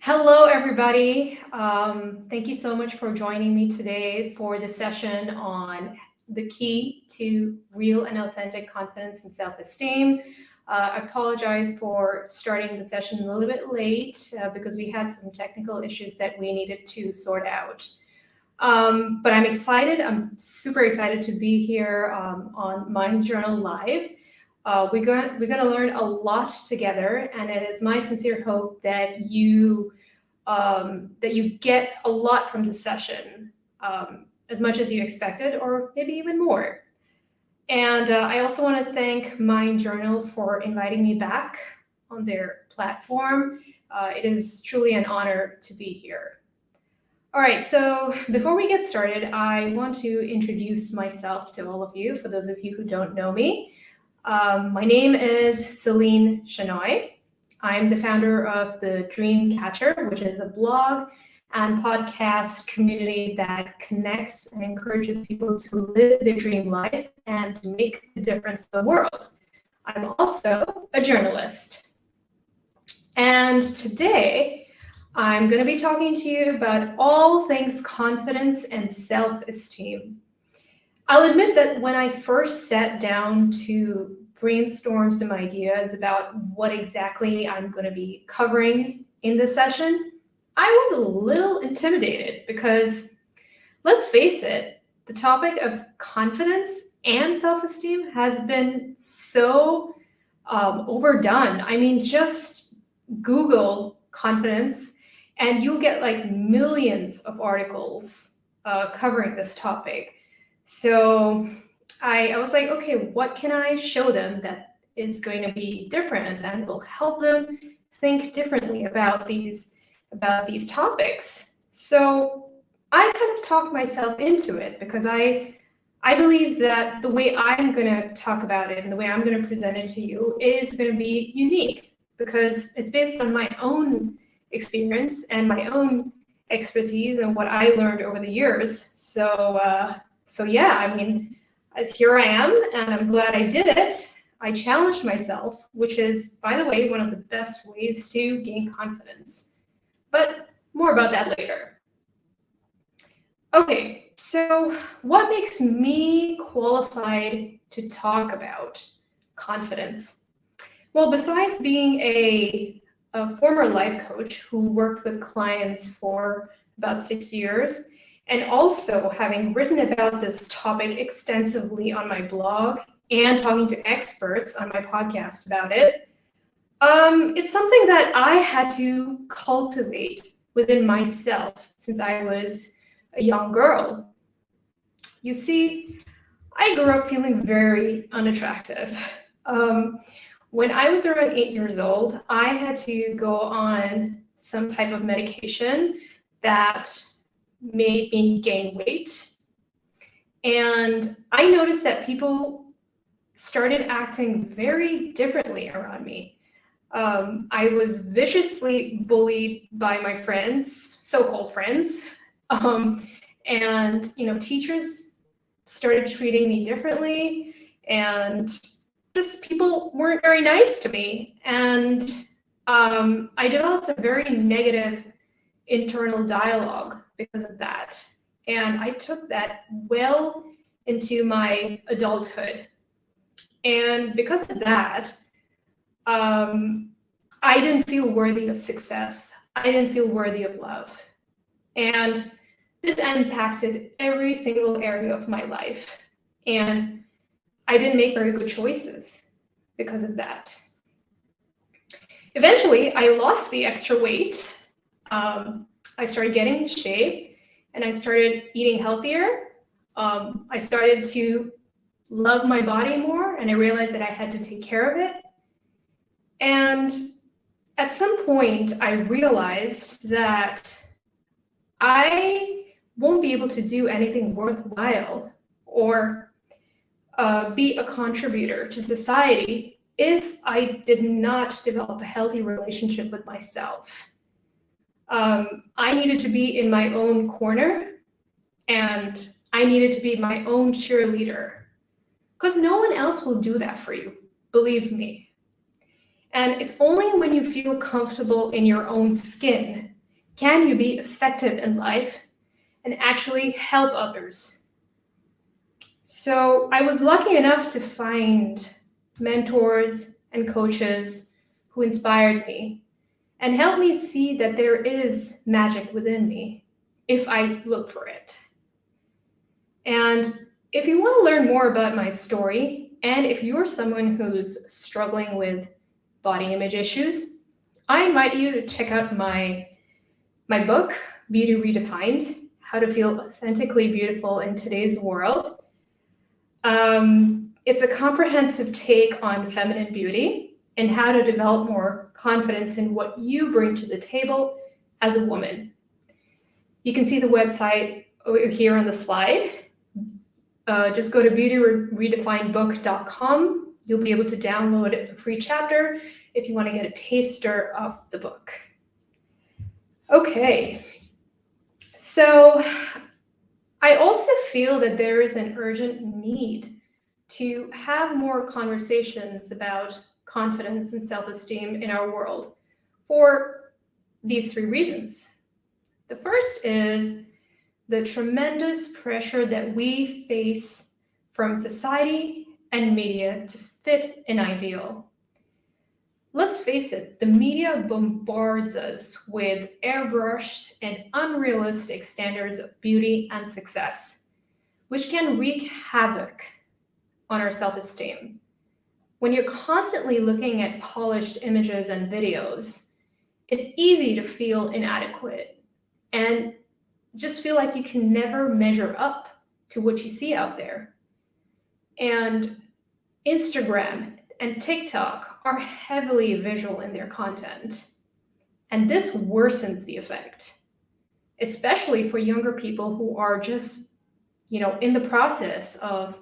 Hello, everybody. Thank you so much for joining me today for the session on the key to real and authentic confidence and self-esteem. I apologize for starting the session a little bit late because we had some technical issues that we needed to sort out. But I'm excited. I'm super excited to be here on Mind Journal Live. We're going to learn a lot together, and it is my sincere hope that you get a lot from this session, as much as you expected, or maybe even more. And I also want to thank Mind Journal for inviting me back on their platform. It is truly an honor to be here. All right, so before we get started, I want to introduce myself to all of you, for those of you who don't know me. My name is Seline Shenoy. I'm the founder of the Dreamcatcher, which is a blog and podcast community that connects and encourages people to live their dream life and to make a difference in the world. I'm also a journalist. And today, I'm going to be talking to you about all things confidence and self-esteem. I'll admit that when I first sat down to brainstorm some ideas about what exactly I'm going to be covering in this session, I was a little intimidated because, let's face it, the topic of confidence and self-esteem has been so overdone. I mean, just Google confidence and you'll get like millions of articles covering this topic. So I was like, okay, what can I show them that is going to be different and will help them think differently about these topics? So I kind of talked myself into it because I believe that the way I'm going to talk about it and the way I'm going to present it to you is going to be unique because it's based on my own experience and my own expertise and what I learned over the years. So yeah, I mean, as here I am, and I'm glad I did it. I challenged myself, which is, by the way, one of the best ways to gain confidence. But more about that later. Okay, so what makes me qualified to talk about confidence? Well, besides being a former life coach who worked with clients for about 6 years, and also having written about this topic extensively on my blog and talking to experts on my podcast about it, it's something that I had to cultivate within myself since I was a young girl. You see, I grew up feeling very unattractive. When I was around 8 years old, I had to go on some type of medication that made me gain weight. And I noticed that people started acting very differently around me. I was viciously bullied by my friends, so-called friends. And, teachers started treating me differently, and just people weren't very nice to me. And I developed a very negative internal dialogue because of that. And I took that well into my adulthood. And because of that, I didn't feel worthy of success. I didn't feel worthy of love. And this impacted every single area of my life. And I didn't make very good choices because of that. Eventually, I lost the extra weight. I started getting in shape and I started eating healthier. I started to love my body more, and I realized that I had to take care of it. And at some point, I realized that I won't be able to do anything worthwhile or be a contributor to society if I did not develop a healthy relationship with myself. I needed to be in my own corner, and I needed to be my own cheerleader, because no one else will do that for you, believe me. And it's only when you feel comfortable in your own skin Can you be effective in life and actually help others? So I was lucky enough to find mentors and coaches who inspired me and helped me see that there is magic within me if I look for it. And if you want to learn more about my story, and if you're someone who's struggling with body image issues, I invite you to check out my book, Beauty Redefined: How to Feel Authentically Beautiful in Today's World. It's a comprehensive take on feminine beauty and how to develop more confidence in what you bring to the table as a woman. You can see the website over here on the slide. Just go to beautyredefinedbook.com. You'll be able to download a free chapter if you want to get a taster of the book. Okay, so I also feel that there is an urgent need to have more conversations about confidence and self-esteem in our world for these three reasons. The first is the tremendous pressure that we face from society and media to fit an ideal. Let's face it, the media bombards us with airbrushed and unrealistic standards of beauty and success, which can wreak havoc on our self-esteem. When you're constantly looking at polished images and videos, it's easy to feel inadequate and just feel like you can never measure up to what you see out there. And Instagram and TikTok are heavily visual in their content. And this worsens the effect, especially for younger people who are just, in the process of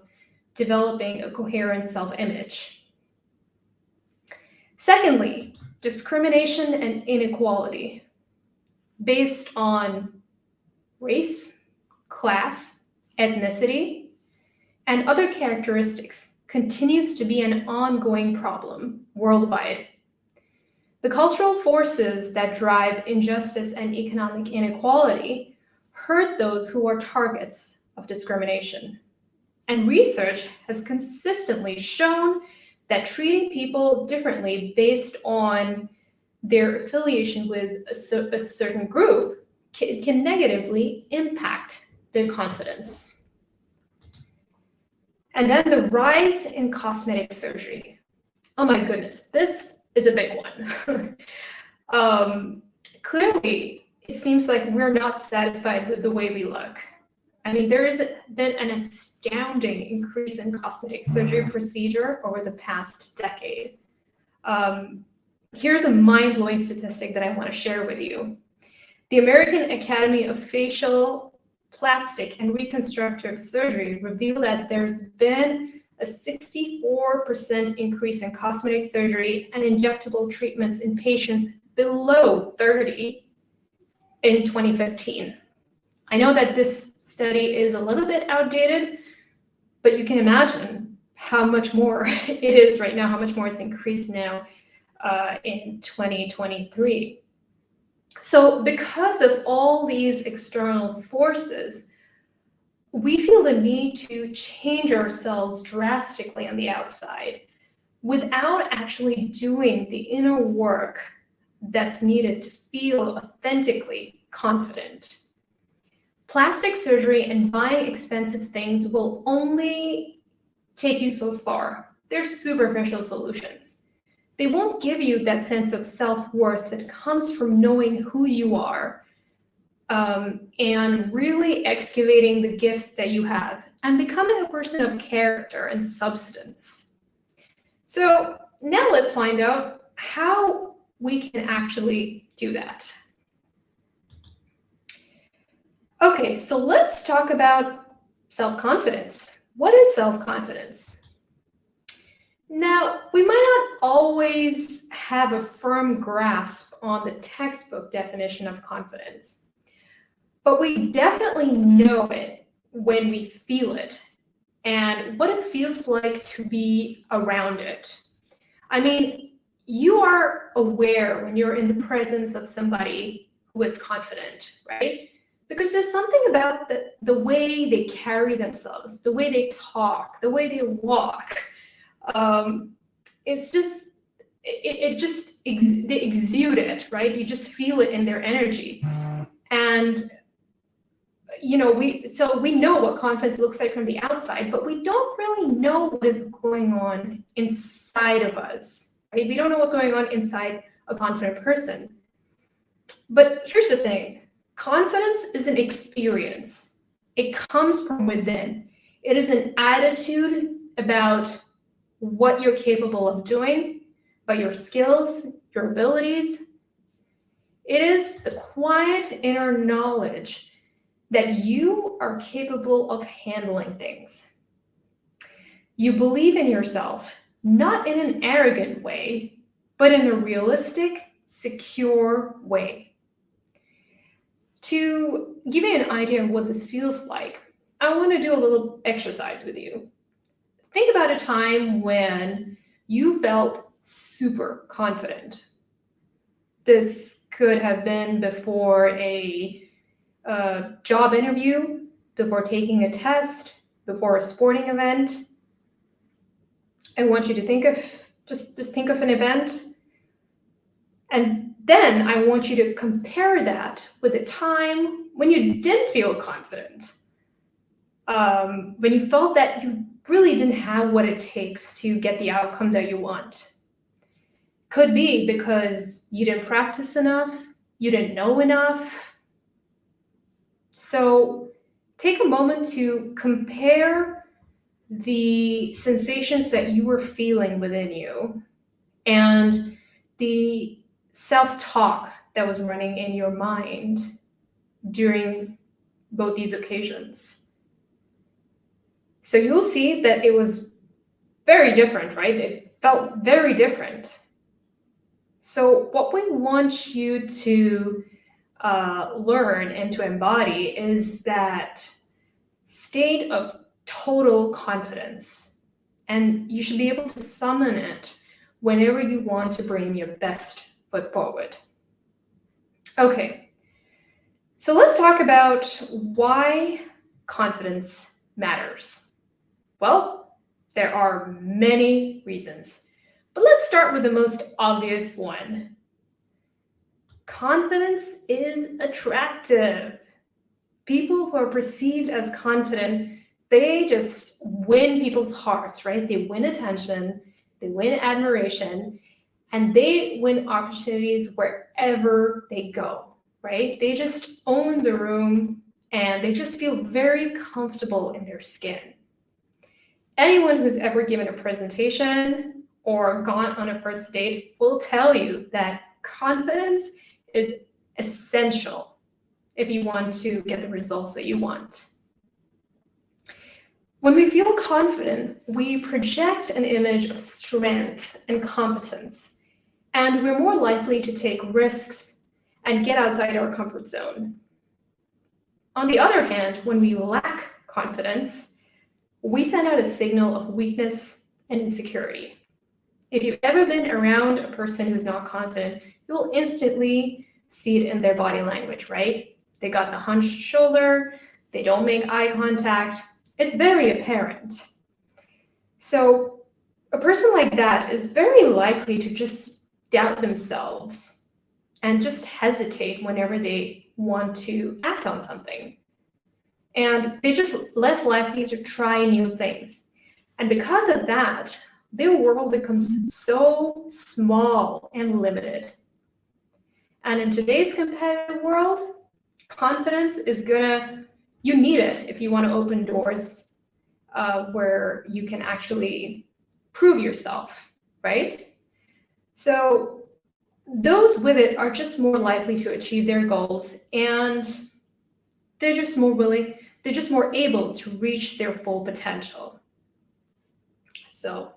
developing a coherent self-image. Secondly, discrimination and inequality based on race, class, ethnicity, and other characteristics continues to be an ongoing problem worldwide. The cultural forces that drive injustice and economic inequality hurt those who are targets of discrimination. And research has consistently shown that treating people differently based on their affiliation with a certain group can negatively impact their confidence. And then the rise in cosmetic surgery. Oh my goodness, this is a big one. Clearly, it seems like we're not satisfied with the way we look. I mean, there has been an astounding increase in cosmetic surgery procedure over the past decade. Here's a mind-blowing statistic that I want to share with you. The American Academy of Facial, Plastic, and Reconstructive Surgery revealed that there's been a 64% increase in cosmetic surgery and injectable treatments in patients below 30 in 2015. I know that this study is a little bit outdated, but you can imagine how much more it is right now, how much more it's increased now in 2023. So because of all these external forces, we feel the need to change ourselves drastically on the outside without actually doing the inner work that's needed to feel authentically confident. Plastic surgery and buying expensive things will only take you so far. They're superficial solutions. They won't give you that sense of self-worth that comes from knowing who you are and really excavating the gifts that you have and becoming a person of character and substance. So now let's find out how we can actually do that. Okay, so let's talk about self-confidence. What is self-confidence? Now, we might not always have a firm grasp on the textbook definition of confidence, but we definitely know it when we feel it and what it feels like to be around it. I mean, you are aware when you're in the presence of somebody who is confident, right? Because there's something about the way they carry themselves, the way they talk, the way they walk. It's just, they exude it, right? You just feel it in their energy. And, we know what confidence looks like from the outside, but we don't really know what is going on inside of us, right? We don't know what's going on inside a confident person. But here's the thing. Confidence is an experience. It comes from within. It is an attitude about what you're capable of doing, about your skills, your abilities. It is the quiet inner knowledge that you are capable of handling things. You believe in yourself, not in an arrogant way, but in a realistic, secure way. To give you an idea of what this feels like, I want to do a little exercise with you. Think about a time when you felt super confident. This could have been before a job interview, before taking a test, before a sporting event. I want you to think of, just think of an event. And then I want you to compare that with a time when you didn't feel confident, when you felt that you really didn't have what it takes to get the outcome that you want. Could be because you didn't practice enough, you didn't know enough. So take a moment to compare the sensations that you were feeling within you and the self-talk that was running in your mind during both these occasions. So you'll see that it was very different, right? It felt very different. So what we want you to learn and to embody is that state of total confidence. And you should be able to summon it whenever you want to bring your best foot forward. Okay, so let's talk about why confidence matters. Well, there are many reasons, but let's start with the most obvious one. Confidence is attractive. People who are perceived as confident, they just win people's hearts, right? They win attention, they win admiration, and they win opportunities wherever they go, right? They just own the room and they just feel very comfortable in their skin. Anyone who's ever given a presentation or gone on a first date will tell you that confidence is essential if you want to get the results that you want. When we feel confident, we project an image of strength and competence, and we're more likely to take risks and get outside our comfort zone. On the other hand, when we lack confidence, we send out a signal of weakness and insecurity. If you've ever been around a person who's not confident, you'll instantly see it in their body language, right? They got the hunched shoulder, they don't make eye contact. It's very apparent. So a person like that is very likely to just doubt themselves and just hesitate whenever they want to act on something. And they're just less likely to try new things. And because of that, their world becomes so small and limited. And in today's competitive world, confidence is you need it if you want to open doors where you can actually prove yourself, right? So those with it are just more likely to achieve their goals, and they're just more able to reach their full potential. So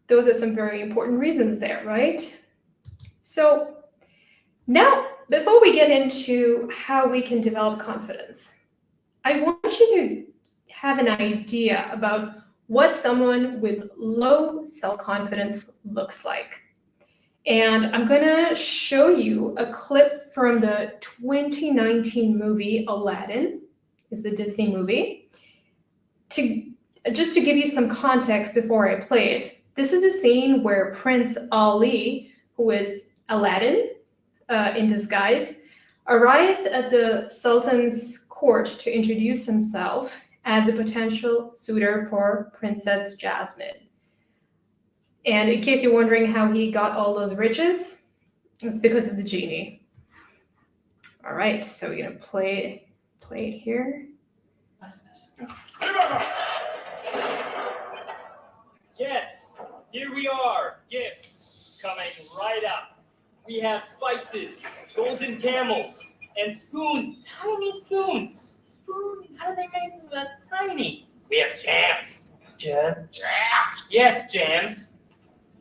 those are some very important reasons there, right? So now, before we get into how we can develop confidence, I want you to have an idea about what someone with low self-confidence looks like. And I'm gonna show you a clip from the 2019 movie Aladdin, is the Disney movie, just to give you some context before I play it. This is a scene where Prince Ali, who is Aladdin in disguise, arrives at the Sultan's court to introduce himself as a potential suitor for Princess Jasmine. And in case you're wondering how he got all those riches, it's because of the genie. All right, so we're gonna play it here. What's this? Yes, here we are. Gifts coming right up. We have spices, golden camels, and spoons. Tiny spoons. Spoons. How are they made of that tiny? We have jams. Jam? Yes, jams.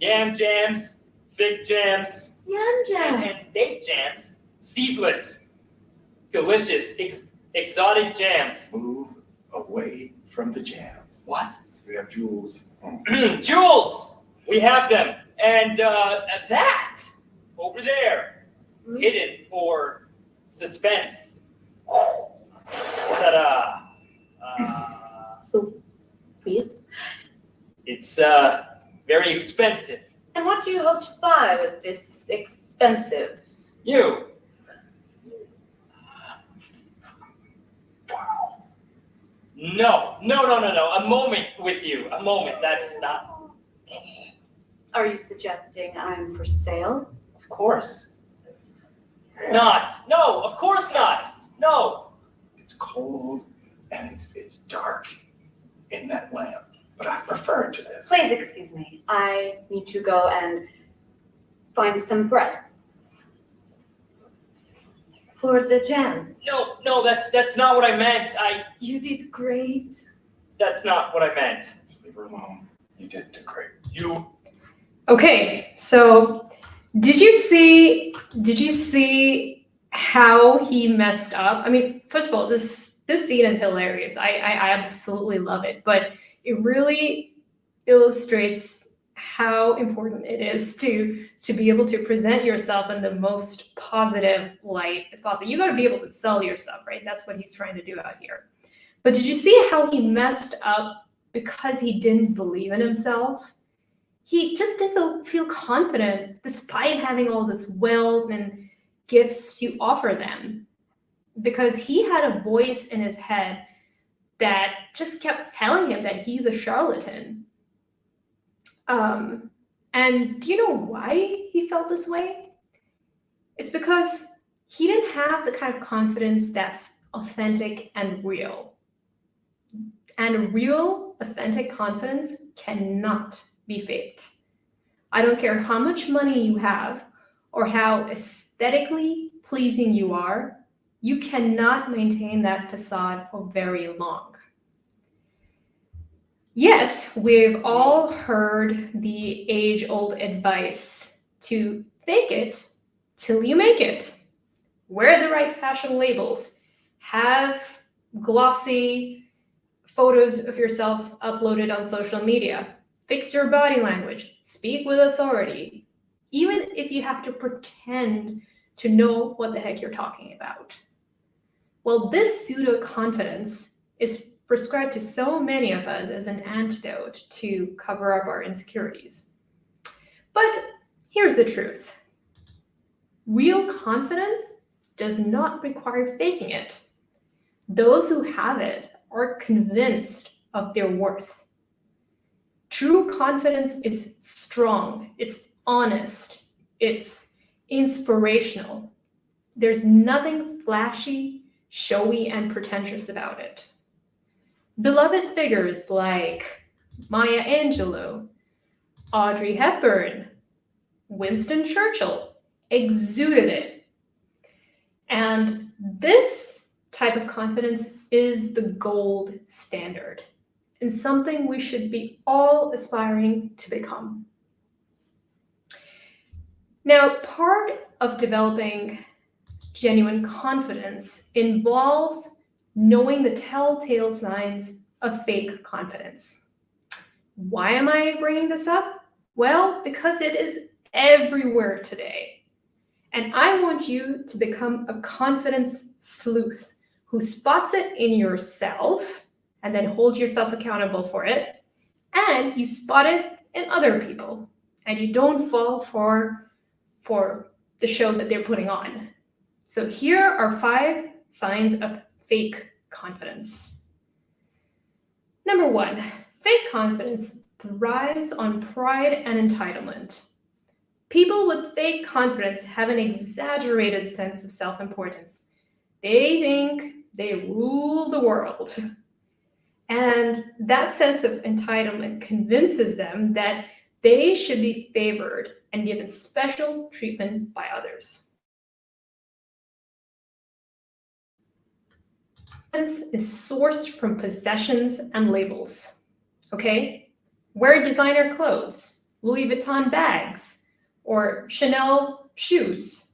Yam jams, fig jams, Yum jam. and steak jams. Seedless, delicious, exotic jams. Move away from the jams. What? We have jewels. Jewels! We have them. And that over there, hidden for suspense. Ta-da! So weird. It's very expensive. And what do you hope to buy with this expensive? You. No. A moment with you. A moment. That's not. Are you suggesting I'm for sale? Of course. Not. No, of course not. No. It's cold and it's dark in that lamp, but I prefer it to this. Please excuse me. I need to go and find some bread. For the jams. No, that's not what I meant. You did great. That's not what I meant. Just leave her alone. You did great. You. Okay, so did you see how he messed up? I mean, first of all, this scene is hilarious. I absolutely love it, but it really illustrates how important it is to be able to present yourself in the most positive light as possible. You got to be able to sell yourself, right? That's what he's trying to do out here. But did you see how he messed up because he didn't believe in himself? He just didn't feel confident despite having all this wealth and gifts to offer them, because he had a voice in his head that just kept telling him that he's a charlatan. And do you know why he felt this way? It's because he didn't have the kind of confidence that's authentic and real. And real, authentic confidence cannot be faked. I don't care how much money you have or how aesthetically pleasing you are, you cannot maintain that facade for very long. Yet, we've all heard the age-old advice to fake it till you make it. Wear the right fashion labels. Have glossy photos of yourself uploaded on social media. Fix your body language. Speak with authority. Even if you have to pretend to know what the heck you're talking about. Well, this pseudo-confidence is prescribed to so many of us as an antidote to cover up our insecurities. But here's the truth. Real confidence does not require faking it. Those who have it are convinced of their worth. True confidence is strong, it's honest, it's inspirational. There's nothing flashy, showy, and pretentious about it. Beloved figures like Maya Angelou, Audrey Hepburn, Winston Churchill exuded it. And this type of confidence is the gold standard and something we should be all aspiring to become. Now, part of developing genuine confidence involves knowing the telltale signs of fake confidence. Why am I bringing this up? Well, because it is everywhere today. And I want you to become a confidence sleuth who spots it in yourself and then holds yourself accountable for it. And you spot it in other people. And you don't fall for the show that they're putting on. So here are 5 signs of fake confidence. Number 1, fake confidence thrives on pride and entitlement. People with fake confidence have an exaggerated sense of self-importance. They think they rule the world. And that sense of entitlement convinces them that they should be favored and given special treatment by others. Confidence is sourced from possessions and labels. Okay? Wear designer clothes, Louis Vuitton bags, or Chanel shoes.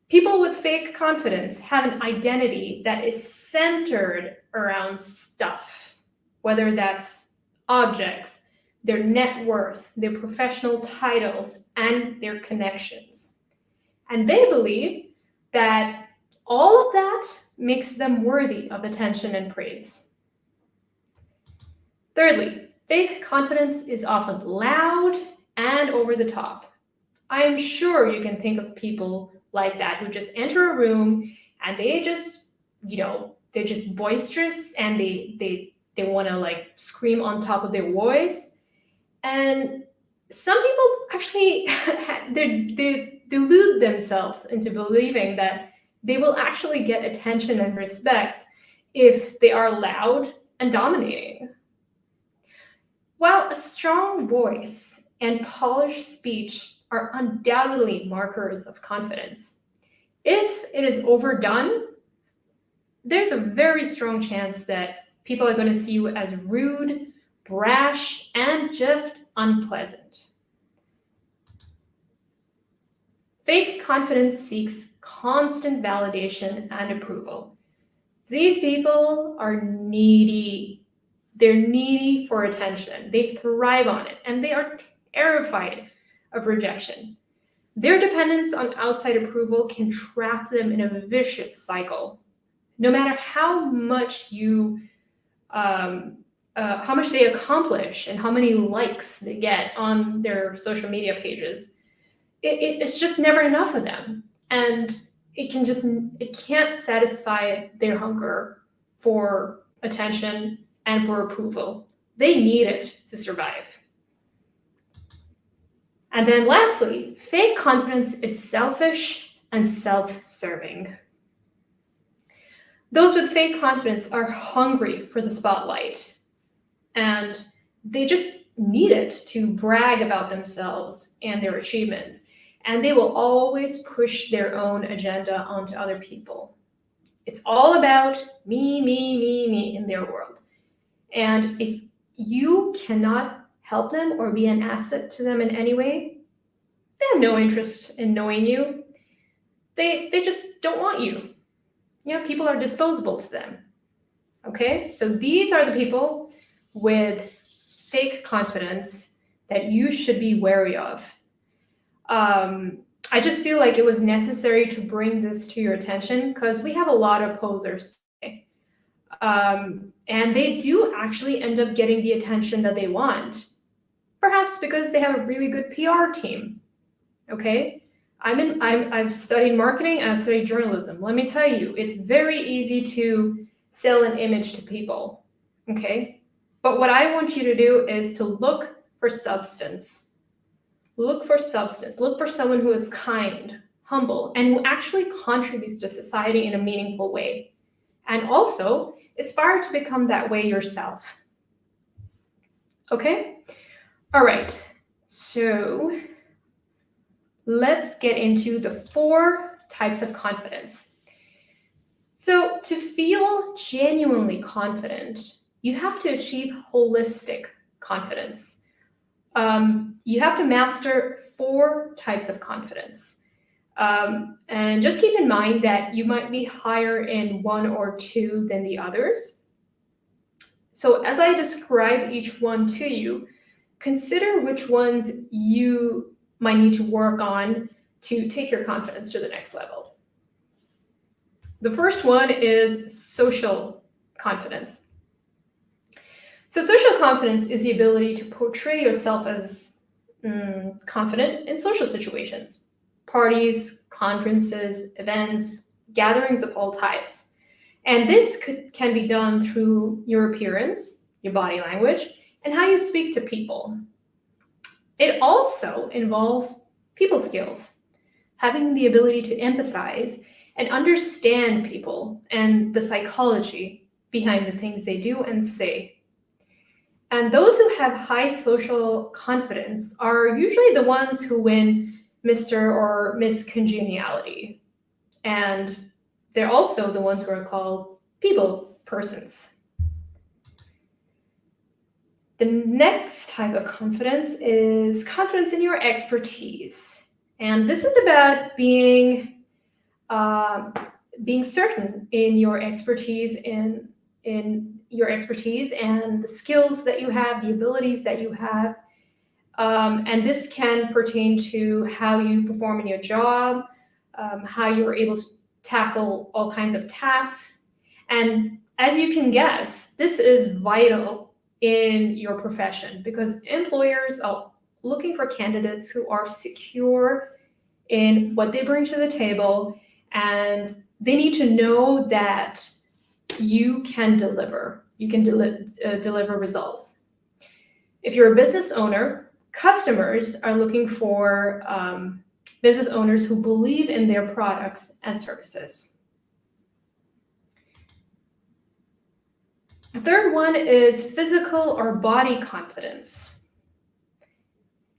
People with fake confidence have an identity that is centered around stuff, whether that's objects, their net worth, their professional titles, and their connections. And they believe that all of that makes them worthy of attention and praise. Thirdly, fake confidence is often loud and over the top. I am sure you can think of people like that who just enter a room and they just, they're just boisterous and they want to like scream on top of their voice. And some people actually they delude themselves into believing that they will actually get attention and respect if they are loud and dominating. While a strong voice and polished speech are undoubtedly markers of confidence, if it is overdone, there's a very strong chance that people are going to see you as rude, brash, and just unpleasant. Fake confidence seeks constant validation and approval. These people are needy. They're needy for attention. They thrive on it, and they are terrified of rejection. Their dependence on outside approval can trap them in a vicious cycle. No matter how much how much they accomplish and how many likes they get on their social media pages, it's just never enough of them, and it can't satisfy their hunger for attention and for approval. They need it to survive. And then lastly, fake confidence is selfish and self-serving. Those with fake confidence are hungry for the spotlight, and they just need it to brag about themselves and their achievements, and they will always push their own agenda onto other people. It's all about me, me, me, me in their world. And if you cannot help them or be an asset to them in any way, they have no interest in knowing you. They just don't want you. People are disposable to them. Okay, so these are the people with fake confidence that you should be wary of. I just feel like it was necessary to bring this to your attention because we have a lot of posers today. And they do actually end up getting the attention that they want, perhaps because they have a really good PR team. Okay, I've studied marketing and I've studied journalism. Let me tell you, it's very easy to sell an image to people. Okay, but what I want you to do is to look for substance. Look for substance. Look for someone who is kind, humble, and who actually contributes to society in a meaningful way. And also aspire to become that way yourself. Okay? All right. So let's get into the 4 types of confidence. So to feel genuinely confident, you have to achieve holistic confidence. You have to master 4 types of confidence. And just keep in mind that you might be higher in one or 2 than the others. So as I describe each one to you, consider which ones you might need to work on to take your confidence to the next level. The first one is social confidence. So social confidence is the ability to portray yourself as confident in social situations, parties, conferences, events, gatherings of all types. And this can be done through your appearance, your body language, and how you speak to people. It also involves people skills, having the ability to empathize and understand people and the psychology behind the things they do and say. And those who have high social confidence are usually the ones who win Mr. or Miss Congeniality. And they're also the ones who are called people persons. The next type of confidence is confidence in your expertise. And this is about being certain in your expertise, in your expertise and the skills that you have, the abilities that you have. And this can pertain to how you perform in your job, how you're able to tackle all kinds of tasks. And as you can guess, this is vital in your profession because employers are looking for candidates who are secure in what they bring to the table, and they need to know that you can deliver. You can deliver results. If you're a business owner, customers are looking for business owners who believe in their products and services. The third one is physical or body confidence.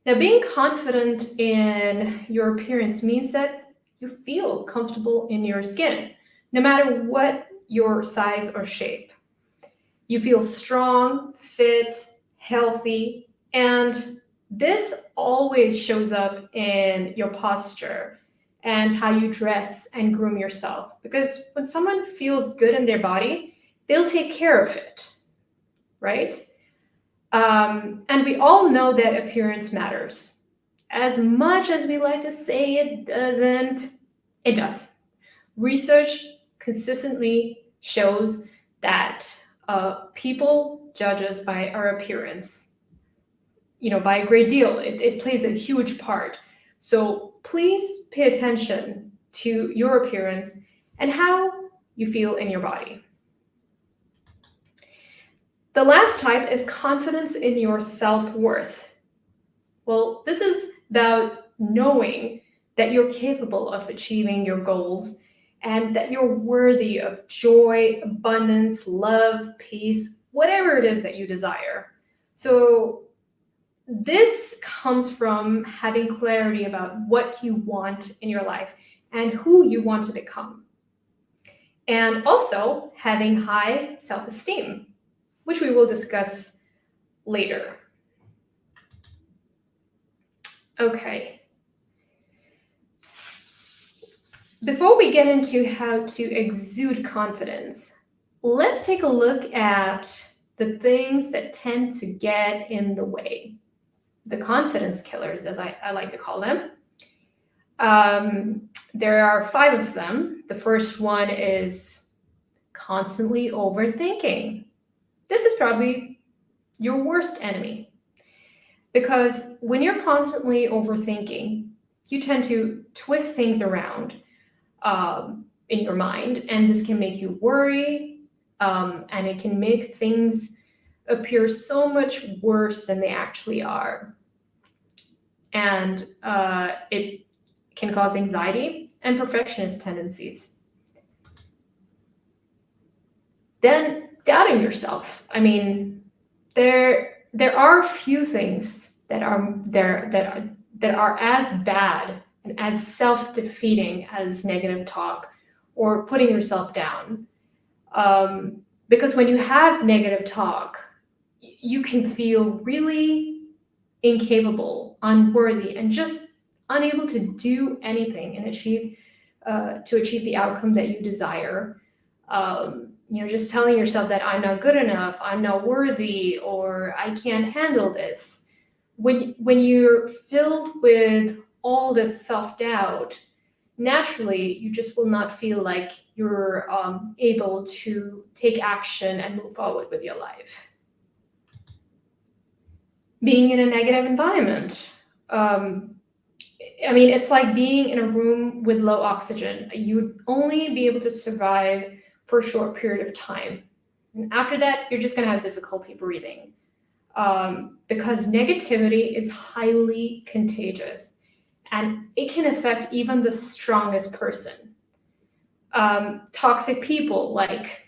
Now, being confident in your appearance means that you feel comfortable in your skin, no matter what your size or shape. You feel strong, fit, healthy, and this always shows up in your posture and how you dress and groom yourself. Because when someone feels good in their body, they'll take care of it, right? And we all know that appearance matters. As much as we like to say it doesn't, it does. Research consistently shows that people judge us by our appearance, by a great deal. It plays a huge part. So please pay attention to your appearance and how you feel in your body. The last type is confidence in your self-worth. Well, this is about knowing that you're capable of achieving your goals and that you're worthy of joy, abundance, love, peace, whatever it is that you desire. So this comes from having clarity about what you want in your life and who you want to become. And also having high self-esteem, which we will discuss later. Okay. Before we get into how to exude confidence, let's take a look at the things that tend to get in the way. The confidence killers, as I like to call them. There are 5 of them. The first one is constantly overthinking. This is probably your worst enemy. Because when you're constantly overthinking, you tend to twist things around in your mind, and this can make you worry, and it can make things appear so much worse than they actually are. And it can cause anxiety and perfectionist tendencies. Then doubting yourself. I mean, there are few things that are as bad and as self-defeating as negative talk or putting yourself down. Because when you have negative talk, you can feel really incapable, unworthy, and just unable to do anything and achieve the outcome that you desire. Just telling yourself that I'm not good enough, I'm not worthy, or I can't handle this. when you're filled with all this self-doubt, naturally you just will not feel like you're able to take action and move forward with your life. Being in a negative environment, it's like being in a room with low oxygen. You'd only be able to survive for a short period of time, and after that you're just going to have difficulty breathing, because negativity is highly contagious and it can affect even the strongest person. Toxic people like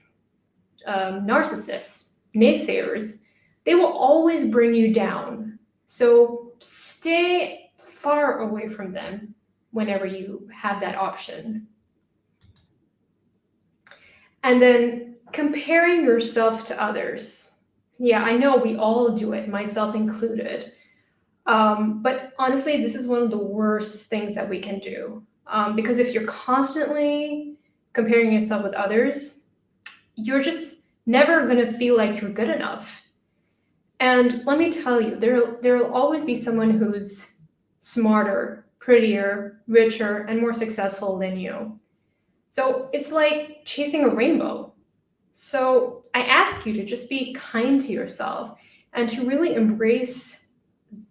narcissists, naysayers, they will always bring you down. So stay far away from them whenever you have that option. And then comparing yourself to others. Yeah, I know we all do it, myself included. But honestly, this is one of the worst things that we can do. Because if you're constantly comparing yourself with others, you're just never going to feel like you're good enough. And let me tell you, there'll always be someone who's smarter, prettier, richer, and more successful than you. So it's like chasing a rainbow. So I ask you to just be kind to yourself and to really embrace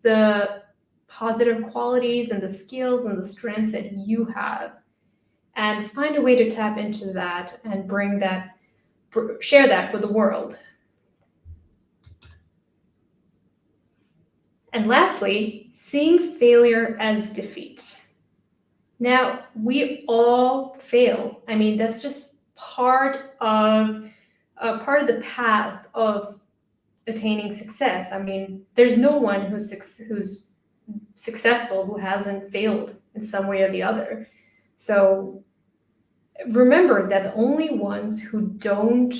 the positive qualities and the skills and the strengths that you have, and find a way to tap into that and share that with the world. And lastly, seeing failure as defeat. Now, we all fail. That's just part of the path of attaining success. There's no one who's successful who hasn't failed in some way or the other. So remember that the only ones who don't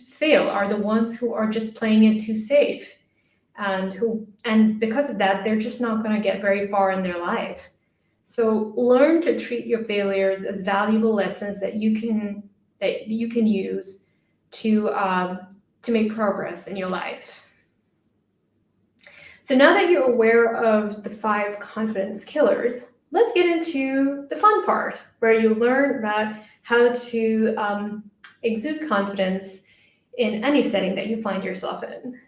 fail are the ones who are just playing it too safe, and because of that, they're just not going to get very far in their life. So learn to treat your failures as valuable lessons that you can use to make progress in your life. So now that you're aware of the 5 confidence killers, let's get into the fun part, where you learn about how to exude confidence in any setting that you find yourself in.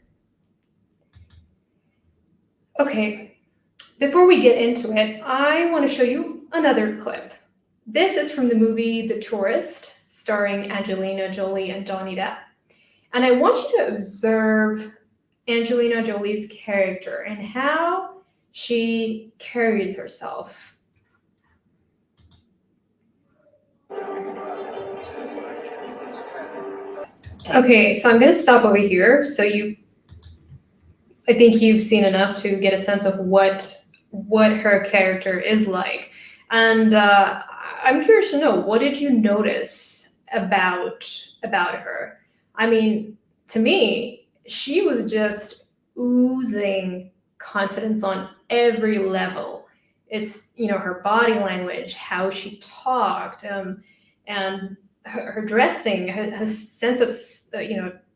Okay, before we get into it, I want to show you another clip. This is from the movie The Tourist, starring Angelina Jolie and Johnny Depp. And I want you to observe Angelina Jolie's character and how she carries herself. Okay, so I'm going to stop over here. So I think you've seen enough to get a sense of what her character is like. And I'm curious to know, what did you notice about her? To me, she was just oozing confidence on every level. It's, her body language, how she talked, and her dressing, her sense of,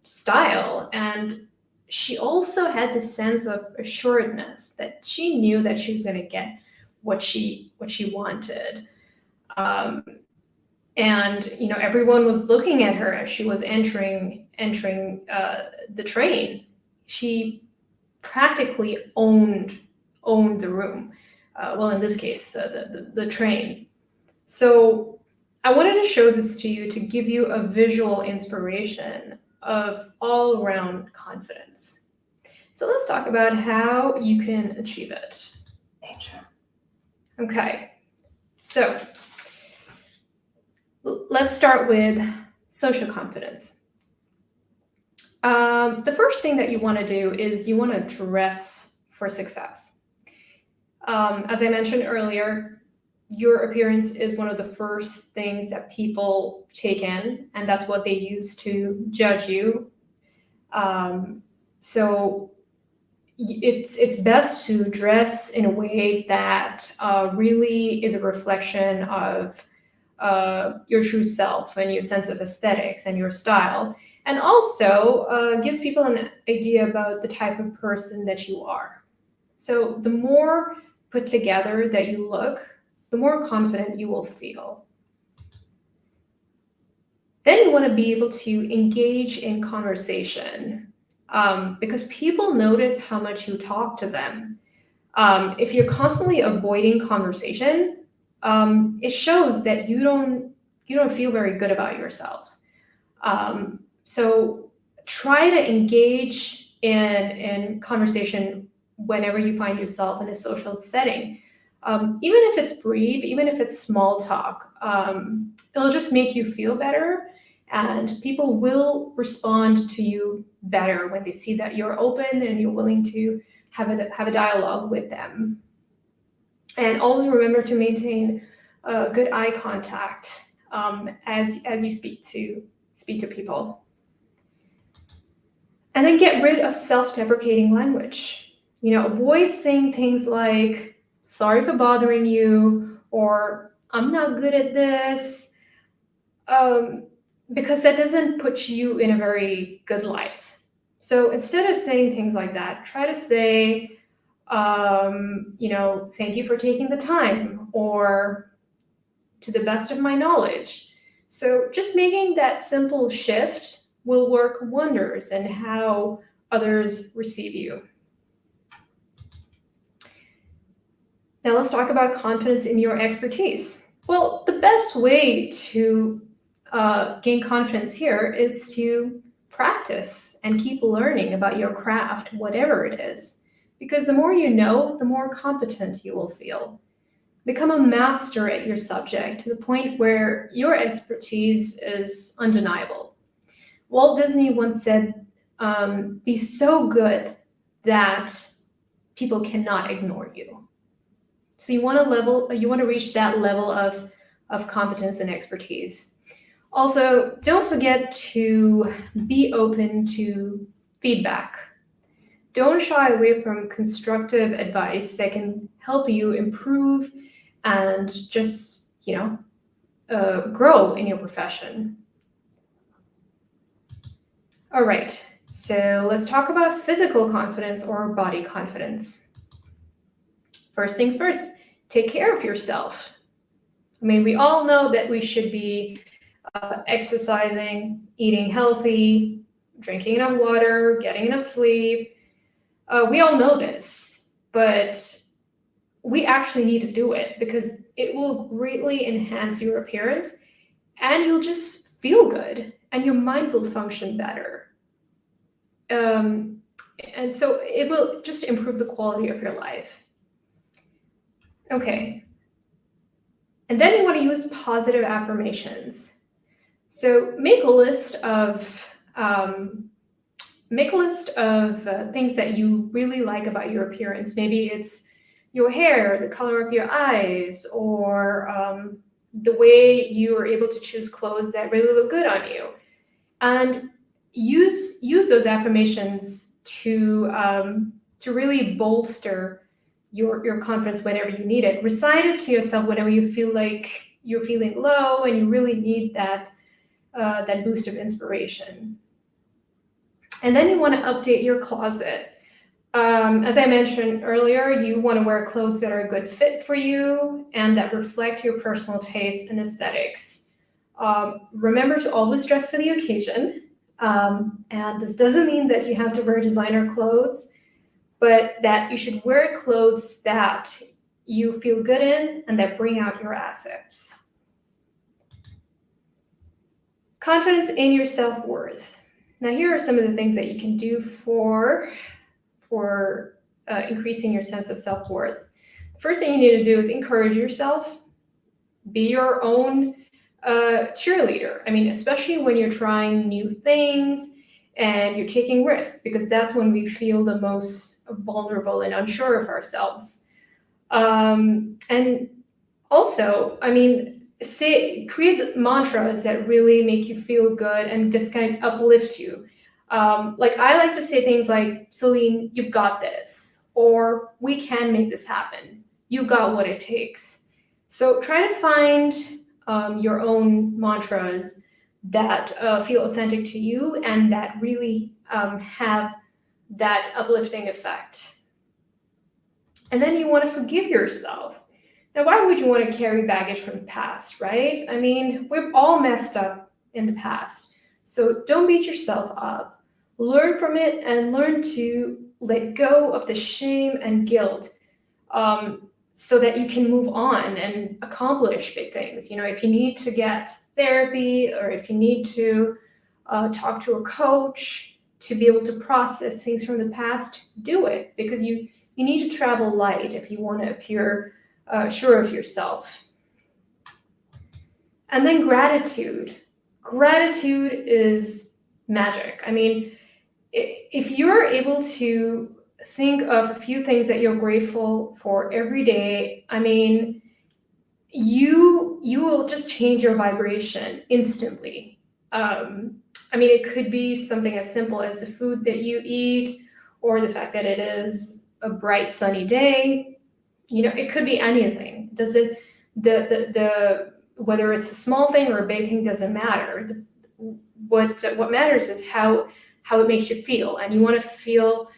style. And she also had this sense of assuredness that she knew that she was going to get what she wanted. And everyone was looking at her as she was entering the train. She practically owned the room. Well, in this case, the train. So I wanted to show this to you to give you a visual inspiration of all-around confidence. So let's talk about how you can achieve it. Okay, so let's start with social confidence. The first thing that you want to do is you want to dress for success. As I mentioned earlier, your appearance is one of the first things that people take in, and that's what they use to judge you. So it's best to dress in a way that really is a reflection of your true self and your sense of aesthetics and your style. and also gives people an idea about the type of person that you are. So the more put together that you look, the more confident you will feel. Then you want to be able to engage in conversation, because people notice how much you talk to them. If you're constantly avoiding conversation, it shows that you don't feel very good about yourself. So try to engage in conversation whenever you find yourself in a social setting. Even if it's brief, even if it's small talk, it'll just make you feel better, and people will respond to you better when they see that you're open and you're willing to have a dialogue with them. And always remember to maintain good eye contact as you speak to people. And then get rid of self-deprecating language. Avoid saying things like, sorry for bothering you, or I'm not good at this, because that doesn't put you in a very good light. So instead of saying things like that, try to say, thank you for taking the time, or to the best of my knowledge. So just making that simple shift will work wonders in how others receive you. Now let's talk about confidence in your expertise. Well, the best way to gain confidence here is to practice and keep learning about your craft, whatever it is. Because the more you know, the more competent you will feel. Become a master at your subject to the point where your expertise is undeniable. Walt Disney once said, be so good that people cannot ignore you. So you want to reach that level of competence and expertise. Also, don't forget to be open to feedback. Don't shy away from constructive advice that can help you improve and just, grow in your profession. All right, so let's talk about physical confidence or body confidence. First things first, take care of yourself. I mean, we all know that we should be exercising, eating healthy, drinking enough water, getting enough sleep. We all know this, but we actually need to do it because it will greatly enhance your appearance, and you'll just feel good and your mind will function better. And so it will just improve the quality of your life. Okay. And then you want to use positive affirmations. So make a list of things that you really like about your appearance. Maybe it's your hair, the color of your eyes, or the way you are able to choose clothes that really look good on you. And use those affirmations to really bolster your confidence whenever you need it. Recite it to yourself whenever you feel like you're feeling low and you really need that boost of inspiration. And then you want to update your closet. As I mentioned earlier, you want to wear clothes that are a good fit for you and that reflect your personal taste and aesthetics. Remember to always dress for the occasion. And this doesn't mean that you have to wear designer clothes, but that you should wear clothes that you feel good in and that bring out your assets. Confidence in your self-worth. Now, here are some of the things that you can do for increasing your sense of self-worth. The first thing you need to do is encourage yourself. Be your own cheerleader. I mean, especially when you're trying new things and you're taking risks, because that's when we feel the most vulnerable and unsure of ourselves. And also, I mean, create mantras that really make you feel good and just kind of uplift you. Like I like to say things like, Seline, you've got this, or we can make this happen. You got what it takes. So try to find your own mantras that feel authentic to you and that really have that uplifting effect. And then you want to forgive yourself. Now, why would you want to carry baggage from the past, right? I mean, we've all messed up in the past. So don't beat yourself up. Learn from it and learn to let go of the shame and guilt, so that you can move on and accomplish big things. If you need to get therapy, or if you need to talk to a coach to be able to process things from the past, do it, because you need to travel light if you want to appear sure of yourself. And then gratitude. Gratitude is magic. I mean, if you're able to think of a few things that you're grateful for every day, I mean, you will just change your vibration instantly. I mean, it could be something as simple as the food that you eat, or the fact that it is a bright sunny day. It could be anything. Whether it's a small thing or a big thing doesn't matter. What matters is how it makes you feel, and you want to feel.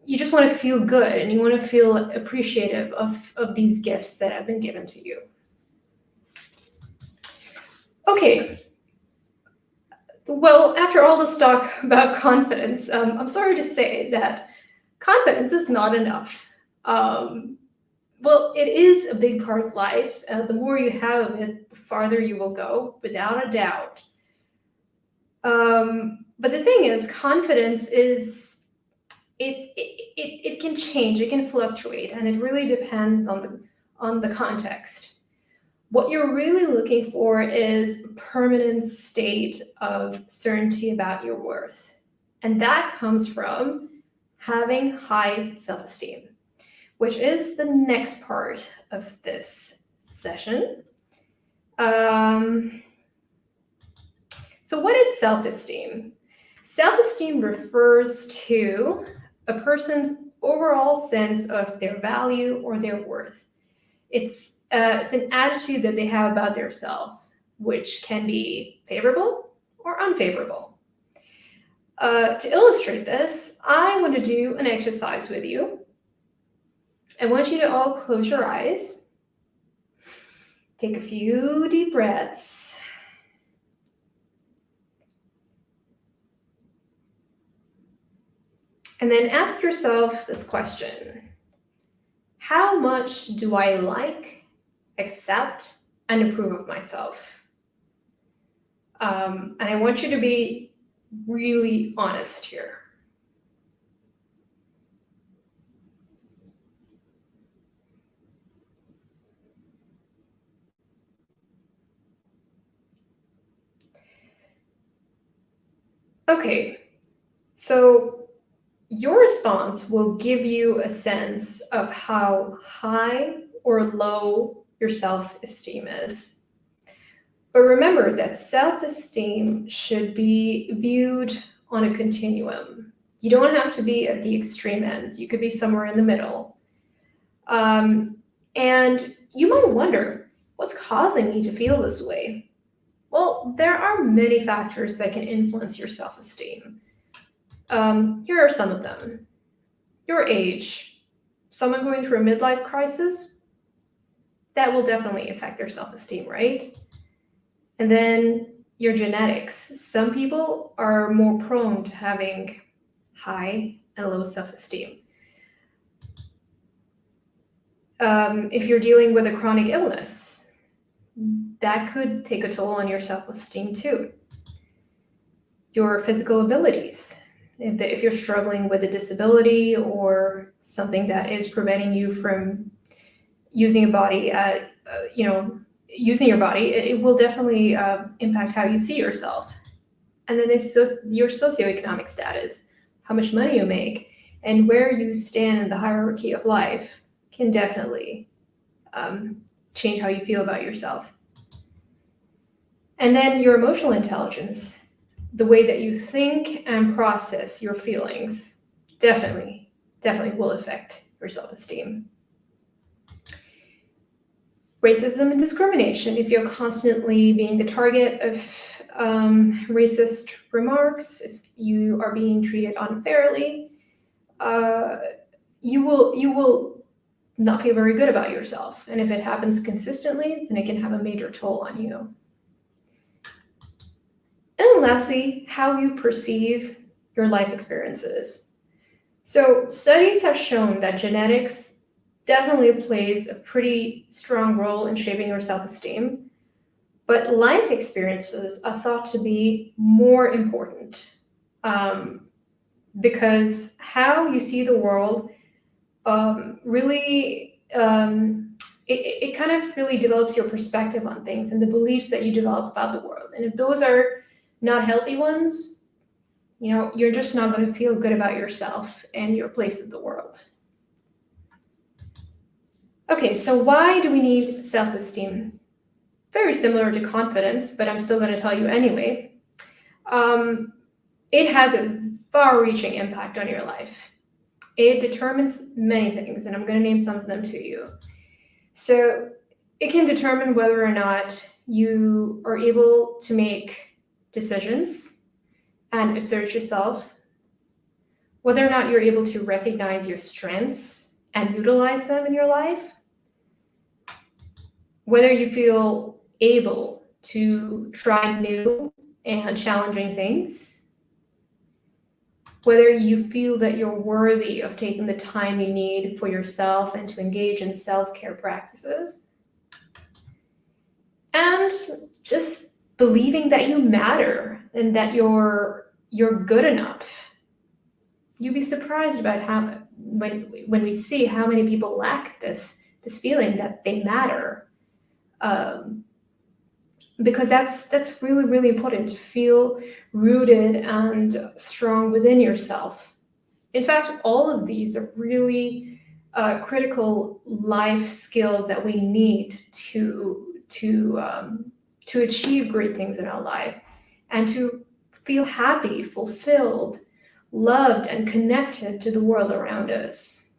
You just want to feel good, and you want to feel appreciative of these gifts that have been given to you. Okay. Well, after all this talk about confidence, I'm sorry to say that confidence is not enough. Well, it is a big part of life. The more you have of it, the farther you will go, without a doubt. But the thing is, confidence is, it can change, it can fluctuate, and it really depends on the context. What you're really looking for is a permanent state of certainty about your worth. And that comes from having high self-esteem, which is the next part of this session. So what is self-esteem? Self-esteem refers to a person's overall sense of their value or their worth. It's an attitude that they have about their self, which can be favorable or unfavorable. To illustrate this, I want to do an exercise with you. I want you to all close your eyes, take a few deep breaths, and then ask yourself this question: how much do I like, accept, and approve of myself? And I want you to be really honest here. Okay, so your response will give you a sense of how high or low your self-esteem is. But remember that self-esteem should be viewed on a continuum. You don't have to be at the extreme ends. You could be somewhere in the middle. And you might wonder, what's causing me to feel this way? Well, there are many factors that can influence your self-esteem. Here are some of them. Your age. Someone going through a midlife crisis, that will definitely affect their self-esteem, right? And then your genetics. Some people are more prone to having high and low self-esteem. If you're dealing with a chronic illness, that could take a toll on your self-esteem too. Your physical abilities. If you're struggling with a disability or something that is preventing you from using your body, it will definitely impact how you see yourself. And then there's your socioeconomic status, how much money you make, and where you stand in the hierarchy of life can definitely change how you feel about yourself. And then your emotional intelligence, the way that you think and process your feelings, definitely will affect your self-esteem. Racism and discrimination. If you're constantly being the target of racist remarks, if you are being treated unfairly, you will not feel very good about yourself. And if it happens consistently, then it can have a major toll on you. And then lastly, how you perceive your life experiences. So studies have shown that genetics definitely plays a pretty strong role in shaping your self-esteem, but life experiences are thought to be more important, because how you see the world it kind of really develops your perspective on things and the beliefs that you develop about the world. And if those are not healthy ones, you're just not going to feel good about yourself and your place in the world. Okay, so why do we need self-esteem? Very similar to confidence, but I'm still going to tell you anyway. It has a far-reaching impact on your life. It determines many things, and I'm going to name some of them to you. So it can determine whether or not you are able to make decisions and assert yourself, whether or not you're able to recognize your strengths and utilize them in your life, whether you feel able to try new and challenging things, whether you feel that you're worthy of taking the time you need for yourself and to engage in self-care practices, and just believing that you matter and that you're good enough. You'd be surprised about how when we see how many people lack this feeling that they matter. Because that's really, really important to feel rooted and strong within yourself. In fact, all of these are really critical life skills that we need to achieve great things in our life and to feel happy, fulfilled, loved, and connected to the world around us.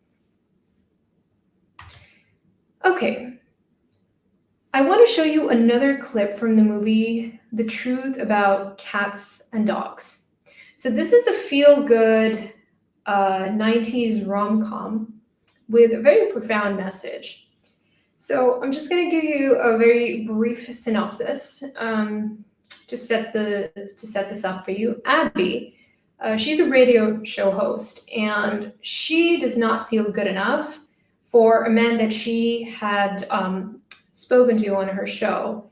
Okay. I want to show you another clip from the movie The Truth About Cats and Dogs. So this is a feel-good 90s rom-com with a very profound message. So I'm just going to give you a very brief synopsis to set this up for you. Abby, she's a radio show host, and she does not feel good enough for a man that she had spoken to on her show.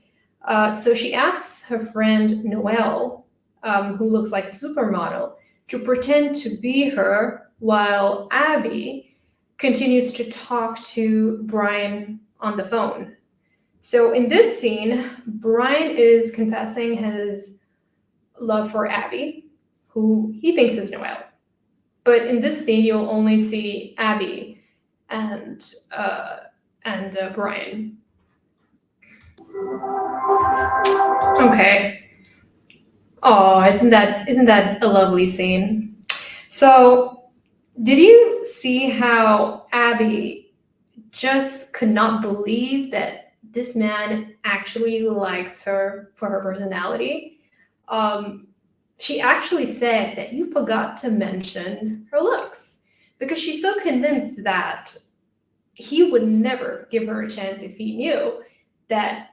So she asks her friend Noelle, who looks like a supermodel, to pretend to be her while Abby continues to talk to Brian on the phone. So in this scene, Brian is confessing his love for Abby, who he thinks is Noelle. But in this scene, you'll only see Abby and Brian. Okay. Oh, isn't that a lovely scene? So, did you see how Abby just could not believe that this man actually likes her for her personality? She actually said that you forgot to mention her looks, because she's so convinced that he would never give her a chance if he knew that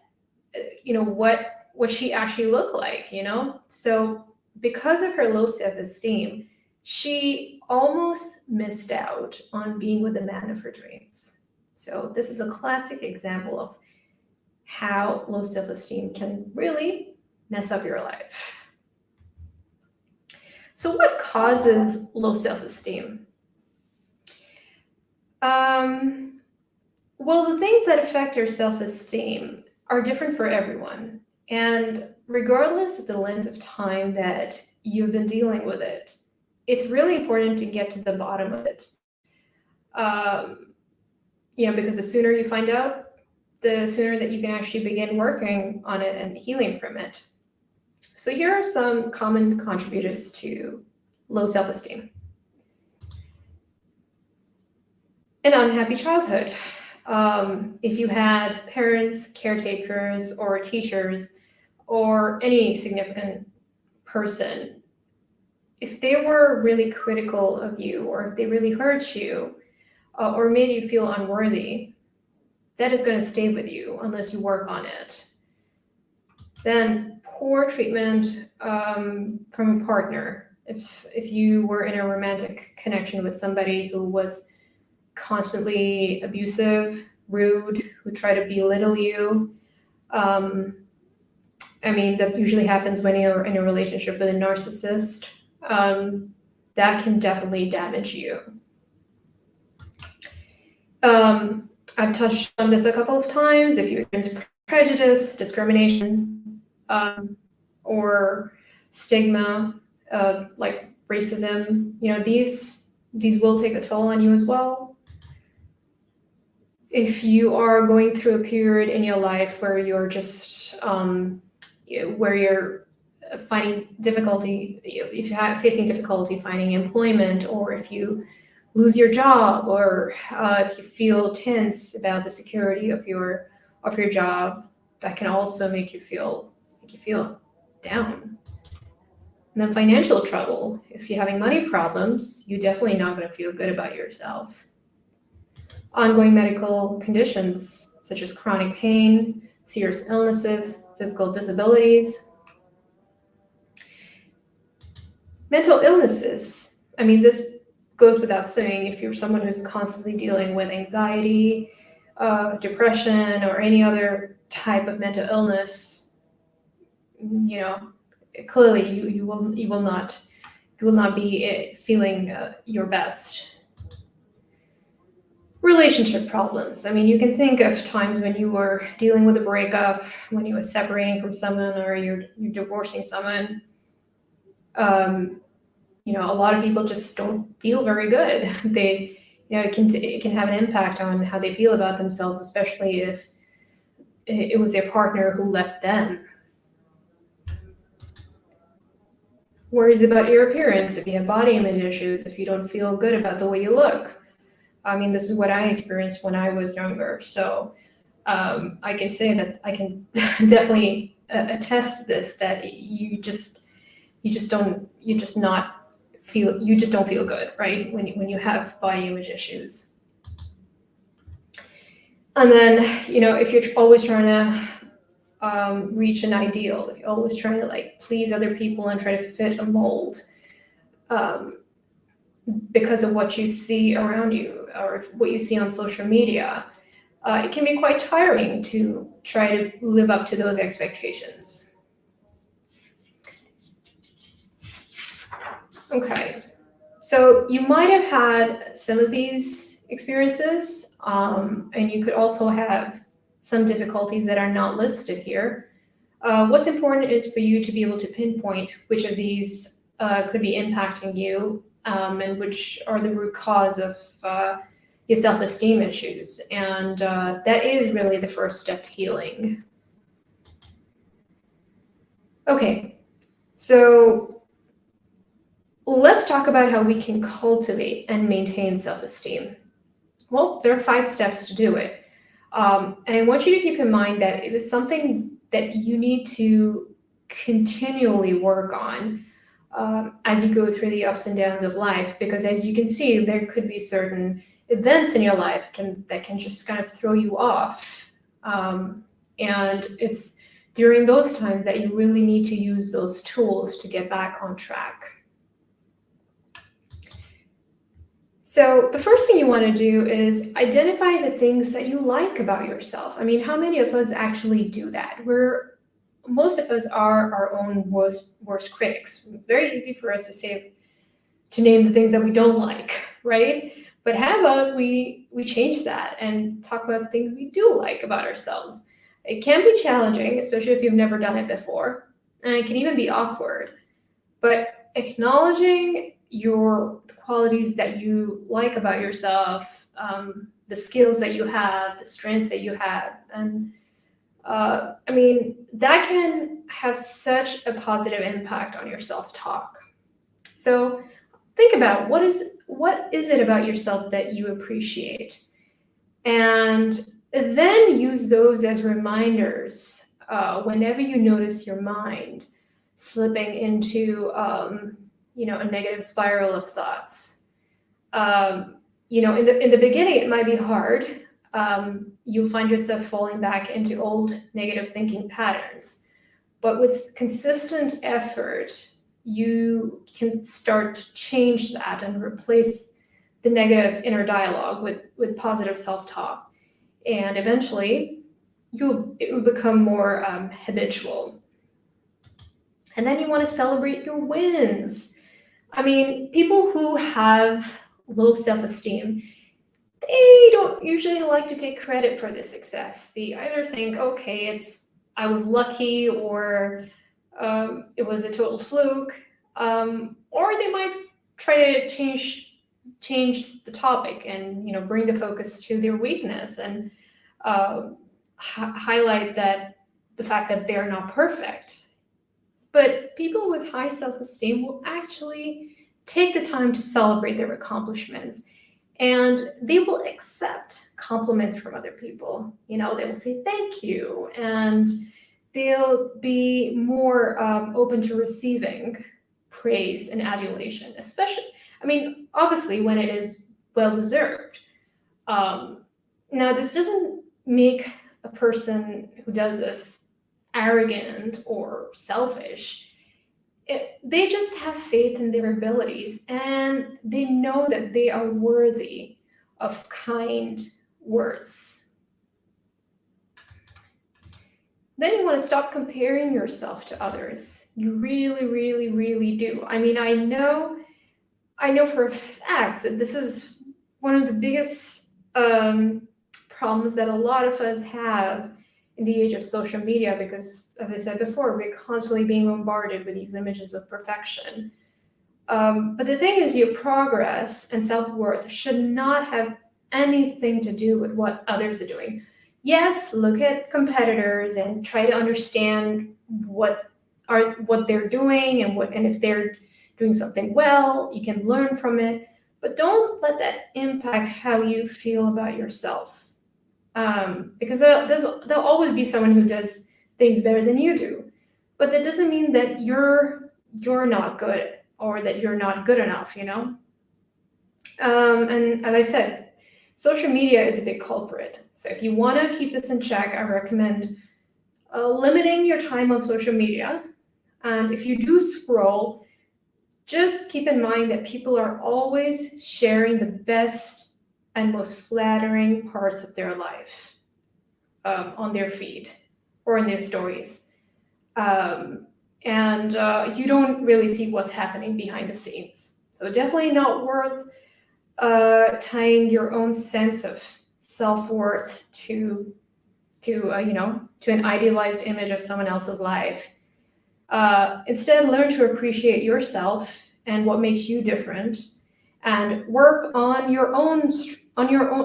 what she actually looked like, So because of her low self-esteem, she almost missed out on being with the man of her dreams. So this is a classic example of how low self-esteem can really mess up your life. So what causes low self-esteem? Well, the things that affect your self-esteem are different for everyone. And regardless of the length of time that you've been dealing with it, it's really important to get to the bottom of it. Because the sooner you find out, the sooner that you can actually begin working on it and healing from it. So here are some common contributors to low self-esteem. An unhappy childhood. If you had parents, caretakers, or teachers, or any significant person, if they were really critical of you, or if they really hurt you, or made you feel unworthy, that is going to stay with you unless you work on it. Then poor treatment from a partner. If you were in a romantic connection with somebody who was constantly abusive, rude, who tried to belittle you, that usually happens when you're in a relationship with a narcissist. That can definitely damage you. I've touched on this a couple of times. If you experience prejudice, discrimination, or stigma, like racism, these will take a toll on you as well. If you are going through a period in your life where you're just where you're finding difficulty, if you're facing difficulty finding employment, or if you lose your job, or if you feel tense about the security of your job, that can also make you feel down. And then financial trouble. If you're having money problems, you're definitely not going to feel good about yourself. Ongoing medical conditions such as chronic pain, serious illnesses, physical disabilities. Mental illnesses. This goes without saying. If you're someone who's constantly dealing with anxiety, depression, or any other type of mental illness, clearly you will not be feeling your best. Relationship problems. You can think of times when you were dealing with a breakup, when you were separating from someone, or you're divorcing someone. A lot of people just don't feel very good. It can have an impact on how they feel about themselves, especially if it was their partner who left them. Worries about your appearance. If you have body image issues, if you don't feel good about the way you look. This is what I experienced when I was younger. So I can say that I can definitely attest to this, that you just don't feel good, right? When you have body image issues. And then, if you're always trying to reach an ideal, if you're always trying to please other people and try to fit a mold, because of what you see around you or what you see on social media, it can be quite tiring to try to live up to those expectations. Okay, so you might have had some of these experiences, and you could also have some difficulties that are not listed here. What's important is for you to be able to pinpoint which of these could be impacting you, and which are the root cause of your self-esteem issues. And that is really the first step to healing. Okay, so let's talk about how we can cultivate and maintain self-esteem. Well, there are 5 steps to do it. And I want you to keep in mind that it is something that you need to continually work on as you go through the ups and downs of life, because as you can see, there could be certain events in your life that can just kind of throw you off. And it's during those times that you really need to use those tools to get back on track. So the first thing you want to do is identify the things that you like about yourself. How many of us actually do that? Most of us are our own worst critics. It's very easy for us to name the things that we don't like, right? But how about we change that and talk about things we do like about ourselves? It can be challenging, especially if you've never done it before, and it can even be awkward. But acknowledging the qualities that you like about yourself, the skills that you have, the strengths that you have, and that can have such a positive impact on your self-talk. So think about what is it about yourself that you appreciate, And then use those as reminders whenever you notice your mind slipping into a negative spiral of thoughts. In the beginning, it might be hard. You'll find yourself falling back into old negative thinking patterns. But with consistent effort, you can start to change that and replace the negative inner dialogue with positive self-talk. And eventually, it will become more habitual. And then you want to celebrate your wins. I mean, people who have low self-esteem, they don't usually like to take credit for their success. They either think, okay, I was lucky, or it was a total fluke, or they might try to change the topic and bring the focus to their weakness and highlight the fact that they're not perfect. But people with high self-esteem will actually take the time to celebrate their accomplishments, and they will accept compliments from other people. They will say thank you, and they'll be more open to receiving praise and adulation, obviously when it is well-deserved. Now, this doesn't make a person who does this arrogant or selfish. They just have faith in their abilities, and they know that they are worthy of kind words. Then you want to stop comparing yourself to others. You really, really, really do. I know for a fact that this is one of the biggest problems that a lot of us have in the age of social media, because, as I said before, we're constantly being bombarded with these images of perfection. But the thing is, your progress and self-worth should not have anything to do with what others are doing. Yes, look at competitors and try to understand what they're doing, and if they're doing something well, you can learn from it. But don't let that impact how you feel about yourself. Because there'll always be someone who does things better than you do, but that doesn't mean that you're not good or that you're not good enough. And as I said, social media is a big culprit. So if you want to keep this in check, I recommend limiting your time on social media. And if you do scroll, just keep in mind that people are always sharing the best and most flattering parts of their life on their feed or in their stories. And you don't really see what's happening behind the scenes. So definitely not worth tying your own sense of self-worth to an idealized image of someone else's life. Instead, learn to appreciate yourself and what makes you different, and work on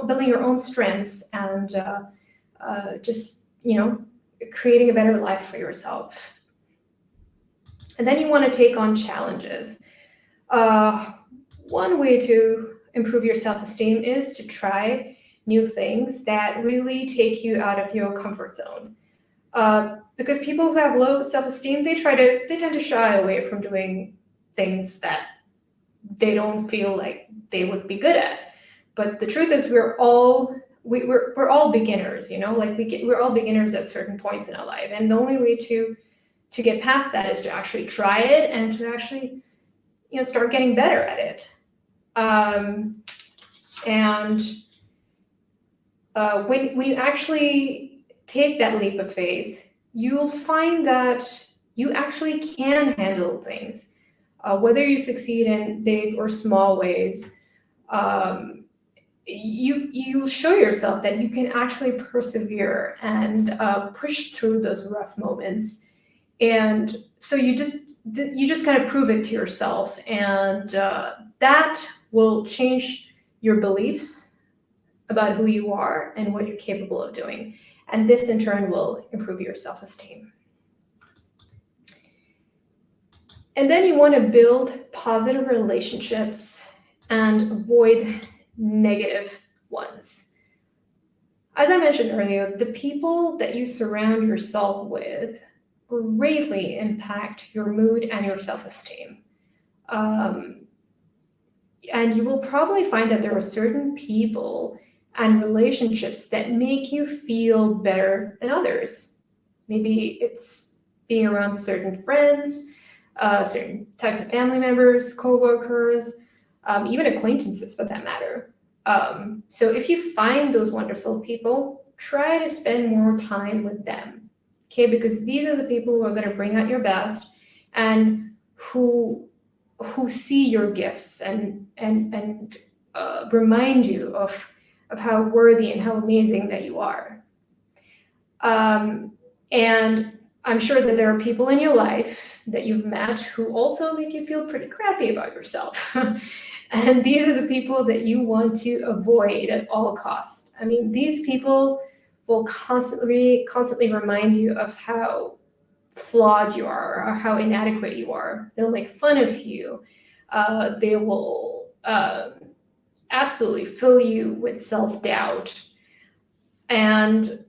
building your own strengths, and creating a better life for yourself. And then you want to take on challenges. One way to improve your self-esteem is to try new things that really take you out of your comfort zone. Because people who have low self-esteem, they tend to shy away from doing things that they don't feel like they would be good at. But the truth is, we're all beginners, we're all beginners at certain points in our life. And the only way to get past that is to actually try it and to actually, start getting better at it. When you actually take that leap of faith, you'll find that you actually can handle things, whether you succeed in big or small ways. You show yourself that you can actually persevere and push through those rough moments, and so you just kind of prove it to yourself, and that will change your beliefs about who you are and what you're capable of doing, and this in turn will improve your self-esteem. And then you want to build positive relationships and avoid negative ones. as I mentioned earlier, the people that you surround yourself with greatly impact your mood and your self-esteem. And you will probably find that there are certain people and relationships that make you feel better than others. Maybe it's being around certain friends, certain types of family members, coworkers, even acquaintances for that matter. So if you find those wonderful people, try to spend more time with them, okay? Because these are the people who are going to bring out your best and who see your gifts and remind you of how worthy and how amazing that you are. And I'm sure that there are people in your life that you've met who also make you feel pretty crappy about yourself. And these are the people that you want to avoid at all costs. I mean, these people will constantly remind you of how flawed you are or how inadequate you are. They'll make fun of you. They will absolutely fill you with self-doubt. And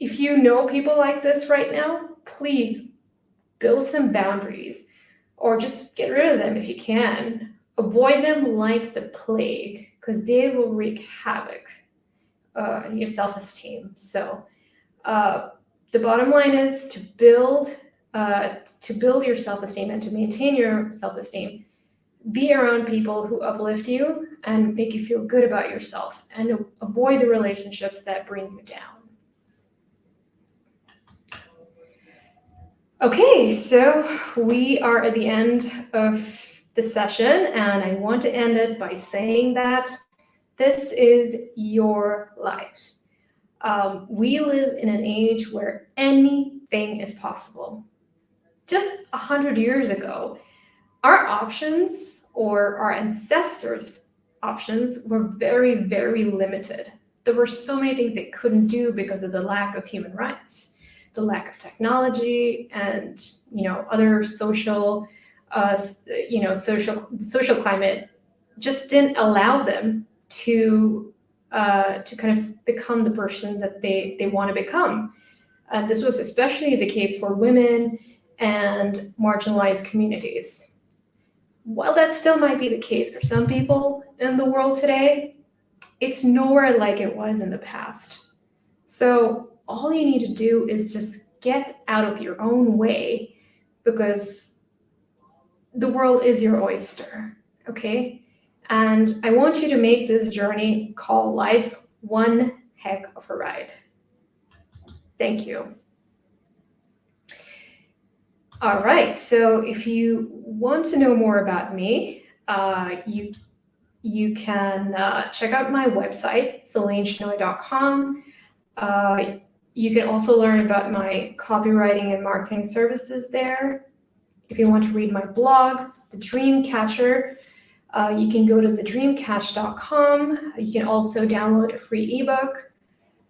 if you know people like this right now, please build some boundaries or just get rid of them if you can. Avoid them like the plague because they will wreak havoc on your self-esteem. So the bottom line is to build your self-esteem and to maintain your self-esteem. Be around people who uplift you and make you feel good about yourself, and avoid the relationships that bring you down. Okay, so we are at the end of the session, and I want to end it by saying that this is your life. We live in an age where anything is possible. Just 100 years ago, our options or our ancestors' options were very, very limited. There were so many things they couldn't do because of the lack of human rights, the lack of technology, and other social climate just didn't allow them to kind of become the person that they want to become. And this was especially the case for women and marginalized communities. While that still might be the case for some people in the world today, it's nowhere like it was in the past. So all you need to do is just get out of your own way, because the world is your oyster, okay? And I want you to make this journey called life one heck of a ride. Thank you. All right, so if you want to know more about me, you can check out my website, selineshenoy.com. You can also learn about my copywriting and marketing services there. If you want to read my blog, The Dream Catcher, you can go to thedreamcatch.com. You can also download a free ebook.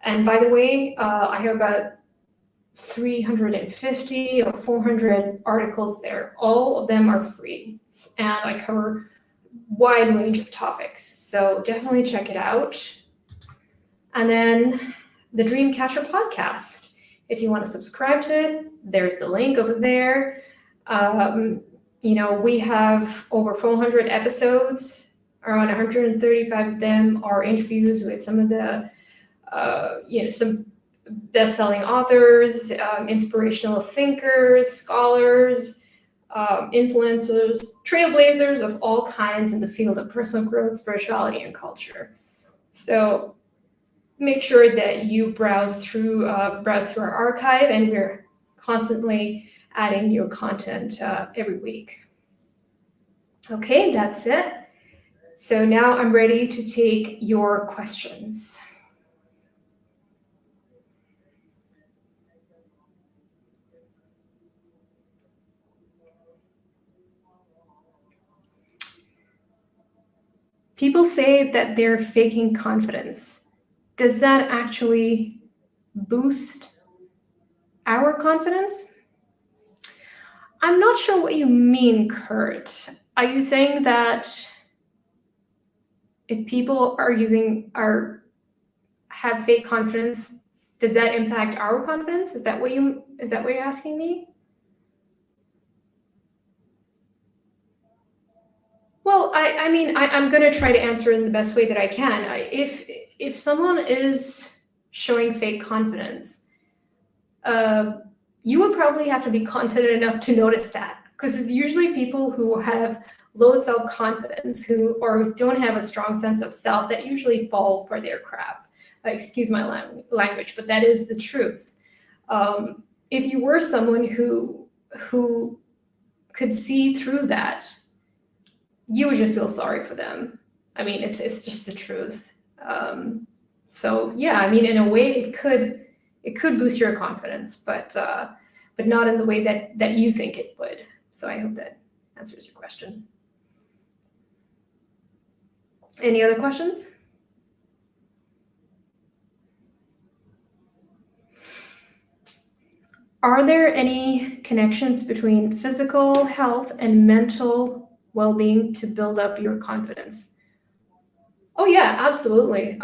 And by the way, I have about 350 or 400 articles there. All of them are free, and I cover a wide range of topics. So definitely check it out. And then the Dreamcatcher podcast. If you want to subscribe to it, there's the link over there. We have over 400 episodes. Around 135 of them are interviews with some of the, some best-selling authors, inspirational thinkers, scholars, influencers, trailblazers of all kinds in the field of personal growth, spirituality, and culture. So make sure that you browse through our archive, and we're constantly adding new content every week. Okay, that's it. So now I'm ready to take your questions. People say that they're faking confidence. Does that actually boost our confidence? I'm not sure what you mean, Kurt. Are you saying that if people have fake confidence, does that impact our confidence? Is that what you're asking me? Well, I'm going to try to answer in the best way that I can. If someone is showing fake confidence, you would probably have to be confident enough to notice that, because it's usually people who have low self-confidence or don't have a strong sense of self that usually fall for their crap. Excuse my language, but that is the truth. If you were someone who could see through that, you would just feel sorry for them. I mean, it's just the truth. So yeah, I mean, in a way, it could boost your confidence, but not in the way that you think it would. So I hope that answers your question. Any other questions? Are there any connections between physical health and mental well-being to build up your confidence? Oh yeah, absolutely.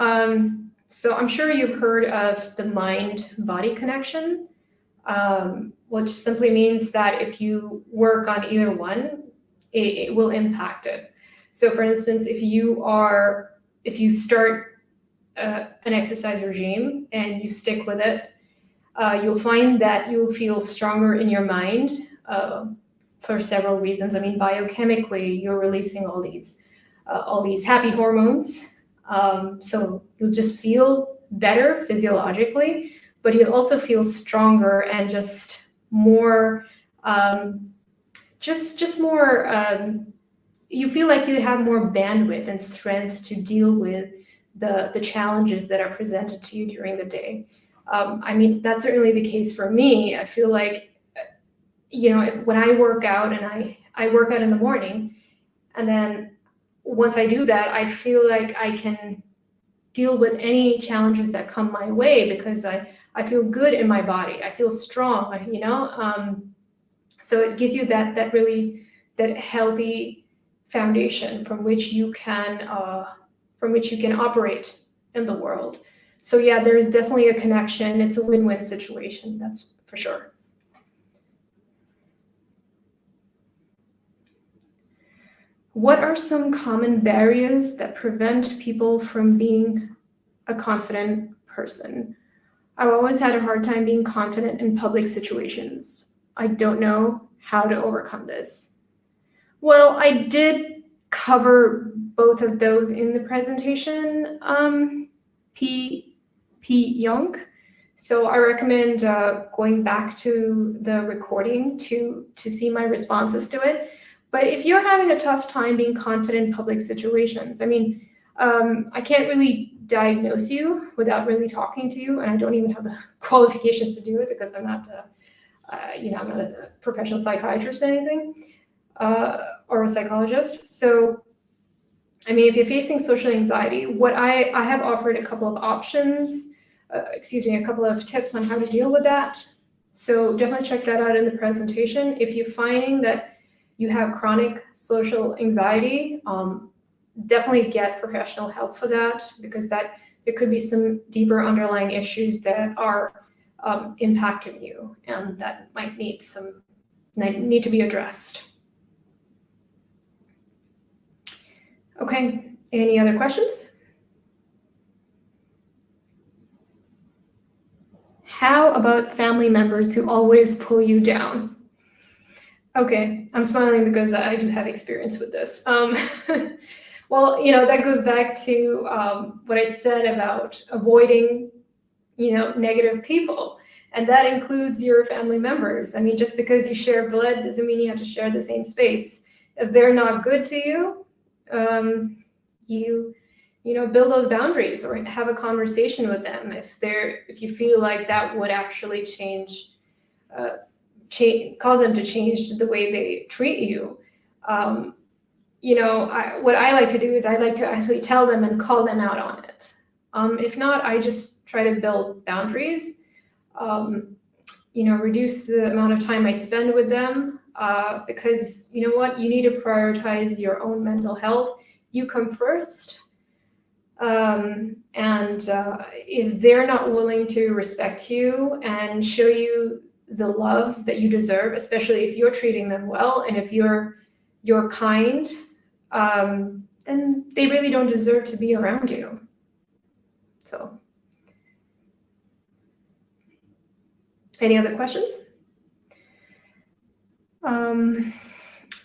So I'm sure you've heard of the mind-body connection, which simply means that if you work on either one, it will impact it. So for instance, if you start an exercise regime and you stick with it, you'll find that you'll feel stronger in your mind for several reasons. I mean, biochemically, you're releasing all these happy hormones. So you'll just feel better physiologically, but you'll also feel stronger and just more, you feel like you have more bandwidth and strength to deal with the challenges that are presented to you during the day. I mean, that's certainly the case for me. I feel like, when I work out, and I work out in the morning, and then once I do that, I feel like I can deal with any challenges that come my way because I feel good in my body. I feel strong, so it gives you that healthy foundation from which you can operate in the world. So yeah, there is definitely a connection. It's a win-win situation, that's for sure. What are some common barriers that prevent people from being a confident person? I've always had a hard time being confident in public situations. I don't know how to overcome this. Well, I did cover both of those in the presentation, P. Young. So I recommend going back to the recording to see my responses to it. But if you're having a tough time being confident in public situations, I mean, I can't really diagnose you without really talking to you, and I don't even have the qualifications to do it because I'm not, I'm not a professional psychiatrist or anything, or a psychologist. So, I mean, if you're facing social anxiety, what I have offered a couple of options, a couple of tips on how to deal with that. So definitely check that out in the presentation. If you're finding that you have chronic social anxiety, definitely get professional help for that, because there could be some deeper underlying issues that are impacting you and that might need to be addressed. Okay, any other questions? How about family members who always pull you down? Okay, I'm smiling because I do have experience with this. Well, that goes back to what I said about avoiding, negative people. And that includes your family members. I mean, just because you share blood doesn't mean you have to share the same space. If they're not good to you, build those boundaries or have a conversation with them if you feel like that would actually cause them to change the way they treat you. What I like to do is I like to actually tell them and call them out on it. If not, I just try to build boundaries, reduce the amount of time I spend with them, because you know what, you need to prioritize your own mental health. You come first. If they're not willing to respect you and show you the love that you deserve, especially if you're treating them well and if you're kind, then they really don't deserve to be around you. So, any other questions?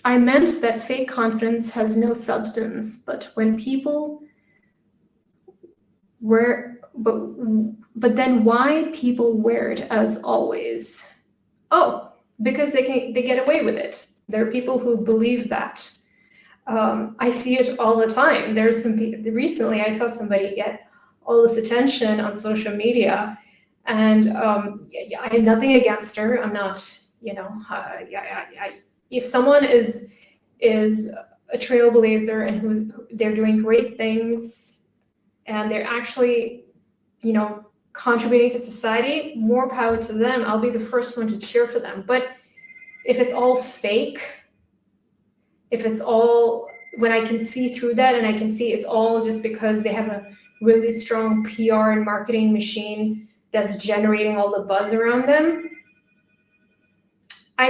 I meant that fake confidence has no substance, but when people but then why people wear it as always? Oh, because they get away with it. There are people who believe that. I see it all the time. There's some people, recently I saw somebody get all this attention on social media, and I have nothing against her. I'm not, if someone is a trailblazer and they're doing great things and they're actually, contributing to society, more power to them. I'll be the first one to cheer for them. But if it's all fake, if it's all, when I can see through that and I can see it's all just because they have a really strong PR and marketing machine that's generating all the buzz around them, I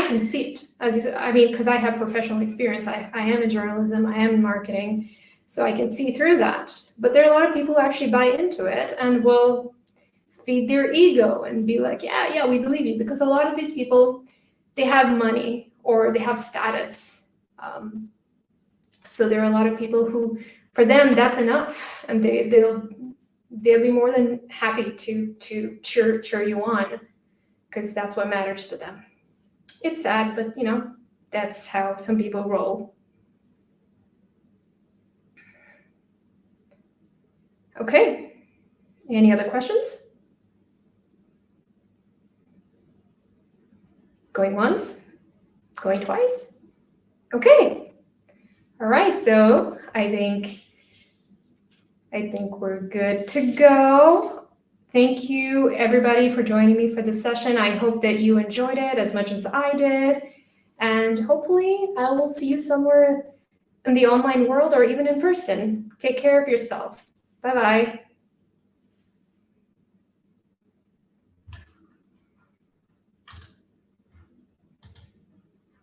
can see it, as you said, because I have professional experience. I am in journalism, I am in marketing, so I can see through that. But there are a lot of people who actually buy into it and will feed their ego and be like, yeah, we believe you, because a lot of these people, they have money or they have status. So there are a lot of people who, for them, that's enough, and they'll be more than happy to cheer you on, because that's what matters to them. It's sad, but that's how some people roll. Okay, any other questions? Going once? Going twice? Okay. All right, so I think we're good to go. Thank you, everybody, for joining me for this session. I hope that you enjoyed it as much as I did. And hopefully I will see you somewhere in the online world or even in person. Take care of yourself. Bye-bye.